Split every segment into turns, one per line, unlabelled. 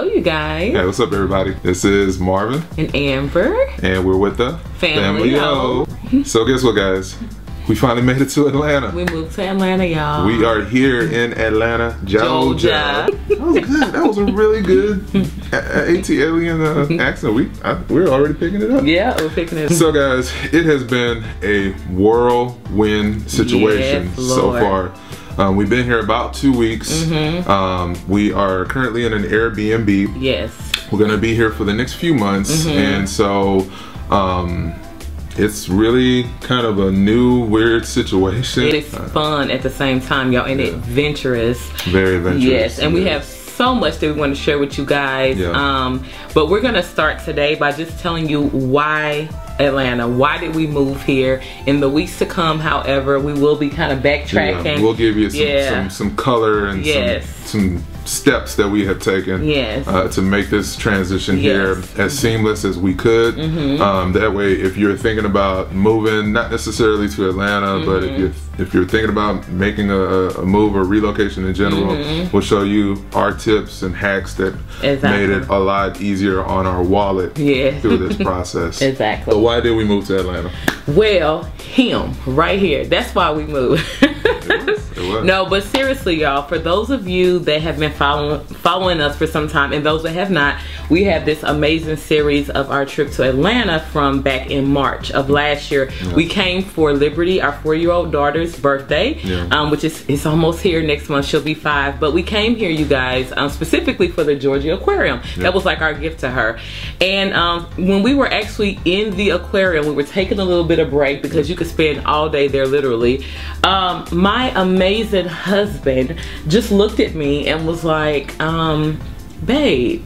Hello, you guys.
Hey, what's up, everybody? This is Marvin
and Amber,
and we're with the
Family-O.
So guess what, guys? We finally made it to Atlanta.
We moved to Atlanta, y'all.
We are here in Atlanta, Georgia. That was good. That was a really good ATLian accent. We're already picking it up.
Yeah, we're picking it up.
So guys, it has been a whirlwind situation so far. We've been here about 2 weeks. We are currently in an AirBNB.
Yes.
We're gonna be here for the next few months, and so it's really kind of a new, weird situation.
It is fun at the same time, y'all, and adventurous.
Very adventurous.
Yes, and we have so much that we want to share with you guys. But we're gonna start today by just telling you why Atlanta. Why did we move here? In the weeks to come, however, we will be kind of backtracking.
Yeah, we'll give you some color and some steps that we have taken to make this transition here as seamless as we could. That way, if you're thinking about moving, not necessarily to Atlanta, but if you're thinking about making a move or relocation in general, we'll show you our tips and hacks that made it a lot easier on our wallet through this process. So why did we move to Atlanta?
Well, him right here. That's why we moved.
It was.
No, but seriously, y'all, for those of you that have been following us for some time, and those that have not, we have this amazing series of our trip to Atlanta from back in March of last year. We came for Liberty, our 4-year-old daughter's birthday, which is almost here next month. She'll be 5. But we came here, you guys, specifically for the Georgia Aquarium. That was like our gift to her. And when we were actually in the aquarium, we were taking a little bit of break because you could spend all day there literally. My amazing husband just looked at me and was like, babe,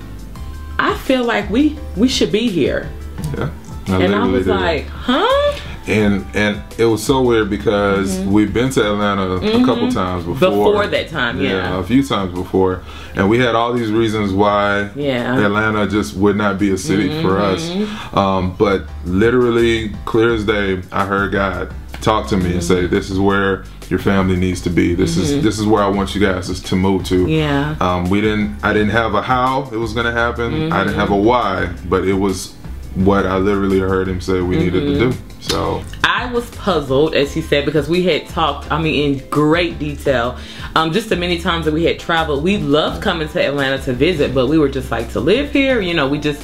I feel like we should be here. And I was like, huh?
And it was so weird because we've been to Atlanta a couple times before that time, a few times before, and we had all these reasons why Atlanta just would not be a city for us. But literally, clear as day, I heard God talk to me and say, "This is where your family needs to be. This is where I want you guys to move to." I didn't have a how it was gonna happen. I didn't have a why, but it was what I literally heard him say we needed to do. So
I was puzzled, as he said, because we had talked, I mean, in great detail, just the many times that we had traveled. We loved coming to Atlanta to visit, but we were just like, to live here, you know, we just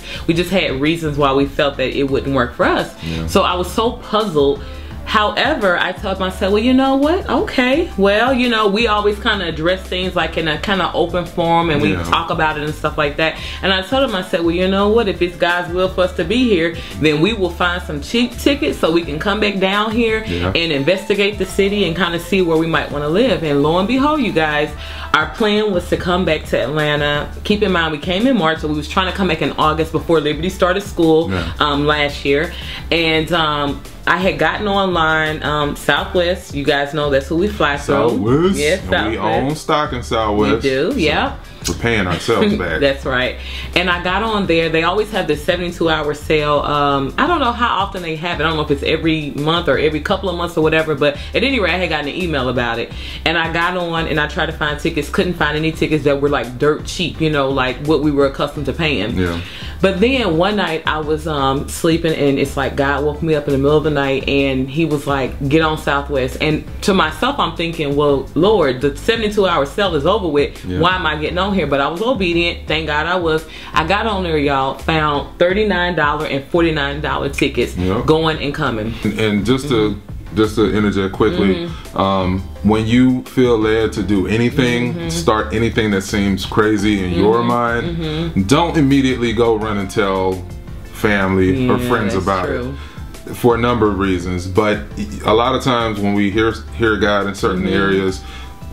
had reasons why we felt that it wouldn't work for us. So I was so puzzled. However, I told myself, well, you know what? Okay, well, you know, we always kind of address things like in a kind of open forum, and we talk about it and stuff like that. And I told him, I said, well, you know what? If it's God's will for us to be here, then we will find some cheap tickets so we can come back down here and investigate the city and kind of see where we might want to live. And lo and behold, you guys, our plan was to come back to Atlanta. Keep in mind, we came in March, so we was trying to come back in August before Liberty started school last year. And I had gotten online Southwest. You guys know that's who we fly through.
Southwest?
Yes, Southwest.
We own stock in Southwest.
We do,
so we're paying ourselves back.
That's right. And I got on there. They always have this 72-hour sale. I don't know how often they have it. I don't know if it's every month or every couple of months or whatever, but at any rate, I had gotten an email about it. And I got on and I tried to find tickets. Couldn't find any tickets that were like dirt cheap, you know, like what we were accustomed to paying. But then one night I was sleeping, and it's like God woke me up in the middle of the night and he was like, get on Southwest. And to myself, I'm thinking, well, Lord, the 72-hour sale is over with. Why am I getting on here? But I was obedient. Thank God I was. I got on there, y'all, found $39 and $49 tickets going and coming. And
just to interject quickly, when you feel led to do anything, start anything that seems crazy in your mind, don't immediately go run and tell family or friends about it, for a number of reasons. But a lot of times when we hear God in certain areas,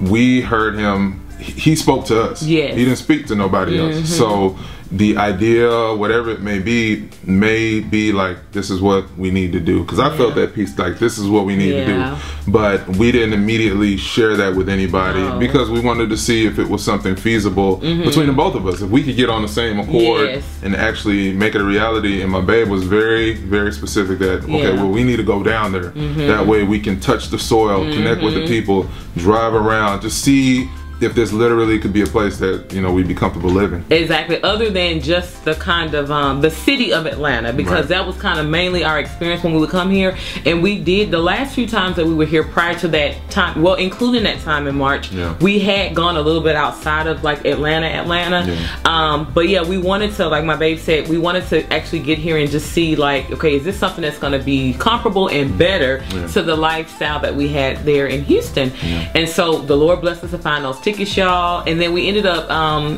we heard him. He spoke to us. He didn't speak to nobody else. So the idea, whatever it may be like, this is what we need to do. Because I felt that piece, like, this is what we need to do. But we didn't immediately share that with anybody because we wanted to see if it was something feasible between the both of us. If we could get on the same accord and actually make it a reality. And my babe was very, very specific that, okay, well, we need to go down there. That way we can touch the soil, connect with the people, drive around, just see if this literally could be a place that, you know, we'd be comfortable living.
Exactly. Other than just the kind of the city of Atlanta, because that was kind of mainly our experience when we would come here. And we did the last few times that we were here prior to that time, well, including that time in March, we had gone a little bit outside of like Atlanta. But yeah, we wanted to, like my babe said, we wanted to actually get here and just see like, okay, is this something that's going to be comparable and better to the lifestyle that we had there in Houston? And so the Lord blessed us to find those tickets, y'all. And then we ended up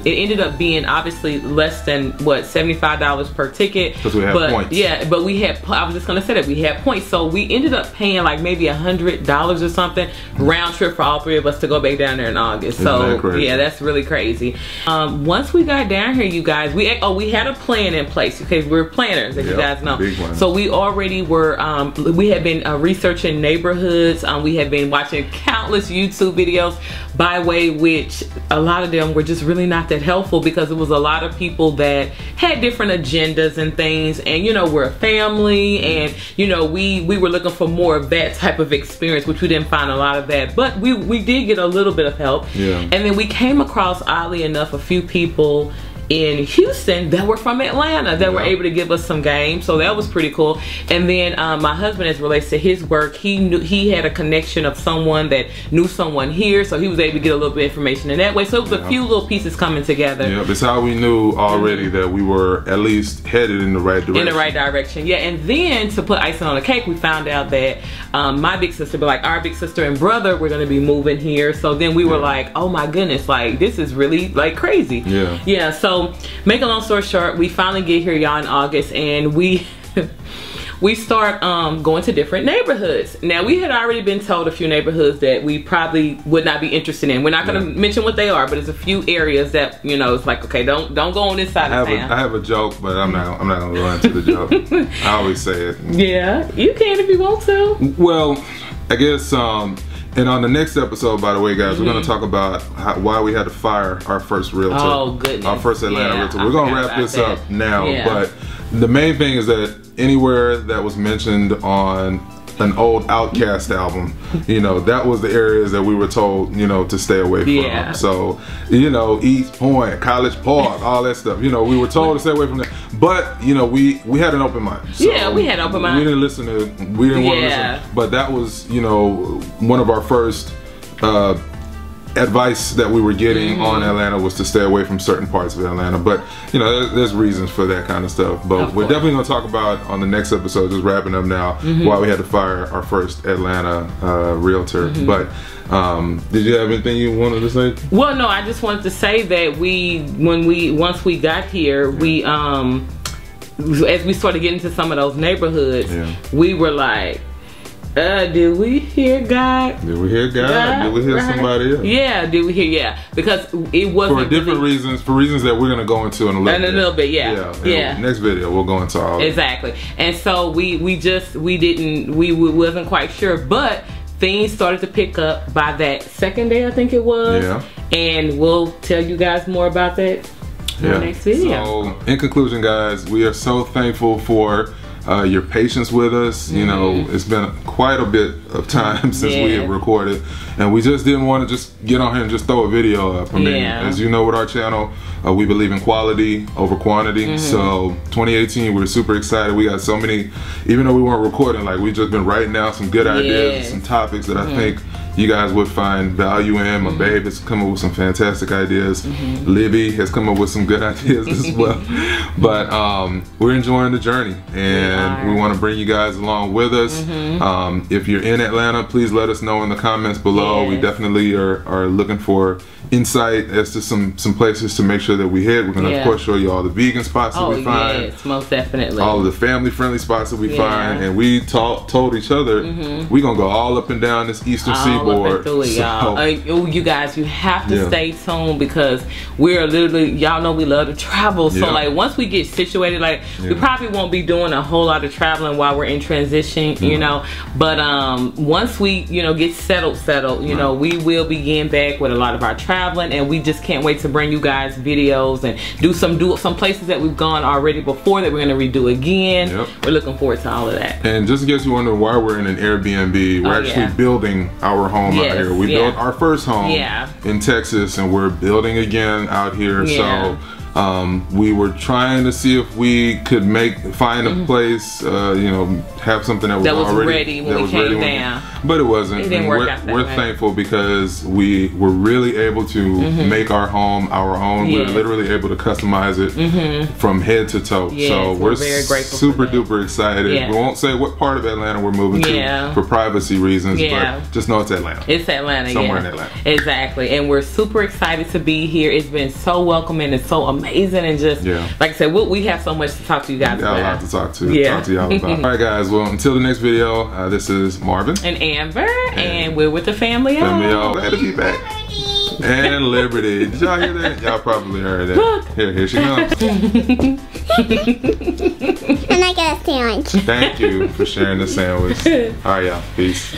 it ended up being obviously less than what, $75 per ticket, because we had points. Yeah, but we had, I was just gonna say that we had points, so we ended up paying like maybe $100 or something round trip for all three of us to go back down there in August. So yeah, that's really crazy. Once we got down here, you guys, we had a plan in place because we're planners, as you guys know. So we already were we had been researching neighborhoods. We had been watching countless YouTube videos, by way which a lot of them were just really not that helpful, because it was a lot of people that had different agendas and things, and you know, we're a family, and you know, we were looking for more of that type of experience, which we didn't find a lot of that, but we did get a little bit of help. And then we came across, oddly enough, a few people in Houston that were from Atlanta that were able to give us some game, so that was pretty cool. And then my husband, as relates to his work, he had a connection of someone that knew someone here, so he was able to get a little bit of information in that way. So it was a few little pieces coming together. Yeah, that's how we knew already that we were at least headed in the right direction. In the right direction, yeah. And then to put icing on the cake, we found out that my big sister, but like our big sister and brother, were going to be moving here. So then we were like, oh my goodness, like this is really like crazy. Yeah. So make a long story short, we finally get here, y'all, in August, and we start going to different neighborhoods. Now, we had already been told a few neighborhoods that we probably would not be interested in. We're not going to mention what they are, but it's a few areas that, you know, it's like, okay, don't go on this side of town. I have a joke, but I'm not gonna go into the joke. I always say it. Yeah, you can if you want to. Well, I guess and on the next episode, by the way, guys, we're going to talk about why we had to fire our first realtor. Oh, goodness. Our first Atlanta realtor. We're going to wrap this up now, but the main thing is that anywhere that was mentioned on an old Outkast album, you know, that was the areas that we were told, you know, to stay away from. So, you know, East Point, College Park, all that stuff, you know, we were told to stay away from that. But, you know, we had an open mind. So yeah, we had an open mind. We didn't listen to, we didn't want to listen. But that was, you know, one of our first advice that we were getting on Atlanta was to stay away from certain parts of Atlanta. But you know, there's reasons for that kind of stuff. But we're definitely going to talk about on the next episode, just wrapping up now, why we had to fire our first Atlanta realtor. But did you have anything you wanted to say? Well, no, I just wanted to say that once we got here, we as we started getting into some of those neighborhoods, we were like, did we hear God? Did we hear God? Did we hear somebody else? Yeah, did we hear? Yeah, because it wasn't for different reasons, for reasons that we're gonna go into in a little bit. Yeah. Next video we'll go into all exactly. And so we wasn't quite sure, but things started to pick up by that second day, I think it was. Yeah. And we'll tell you guys more about that in the next video. So in conclusion, guys, we are so thankful for your patience with us. You know, it's been quite a bit of time since we have recorded, and we just didn't want to just get on here and just throw a video up. I mean, as you know, with our channel, we believe in quality over quantity. So 2018, we're super excited. We got so many, even though we weren't recording, like we just been writing down some good ideas and some topics that I think you guys would find value in. My babe has come up with some fantastic ideas. Libby has come up with some good ideas as well. But we're enjoying the journey, and we want to bring you guys along with us. If you're in Atlanta, please let us know in the comments below. We definitely are looking for insight as to some places to make sure that we hit. We're going to of course show you all the vegan spots that we find. Yes, most definitely. All of the family friendly spots that we find, and we told each other we're going to go all up and down this eastern seaboard. You guys, you have to stay tuned, because we're literally, y'all know we love to travel. So like once we get situated, like we probably won't be doing a whole lot of traveling while we're in transition, you know, but once we, you know, get settled, you know, we will begin back with a lot of our traveling, and we just can't wait to bring you guys videos and do some places that we've gone already before that we're going to redo again. We're looking forward to all of that. And just in case you wonder why we're in an Airbnb, we're actually building our
home out here. We built our first home in Texas, and we're building again out here. So we were trying to see if we could find a place, you know, have something that was already
ready when we came down.
But it wasn't.
It didn't work out that
we're
way.
thankful because we were really able to make our home our own. We're literally able to customize it from head to toe. So we're
very grateful.
Super duper excited. We won't say what part of Atlanta we're moving to for privacy reasons, but just know it's Atlanta.
It's Atlanta.
Somewhere in Atlanta.
Exactly. And we're super excited to be here. It's been so welcoming and so amazing, and just like I said, we have so much to talk to you guys about.
A lot to talk to y'all about. All right, guys. Well, until the next video, this is Marvin
and Amber, and we're with the family.
Glad to be back. And Liberty. Did y'all hear that? Y'all probably heard that. Here she comes.
And I got a sandwich.
Thank you for sharing the sandwich. All right, y'all. Peace.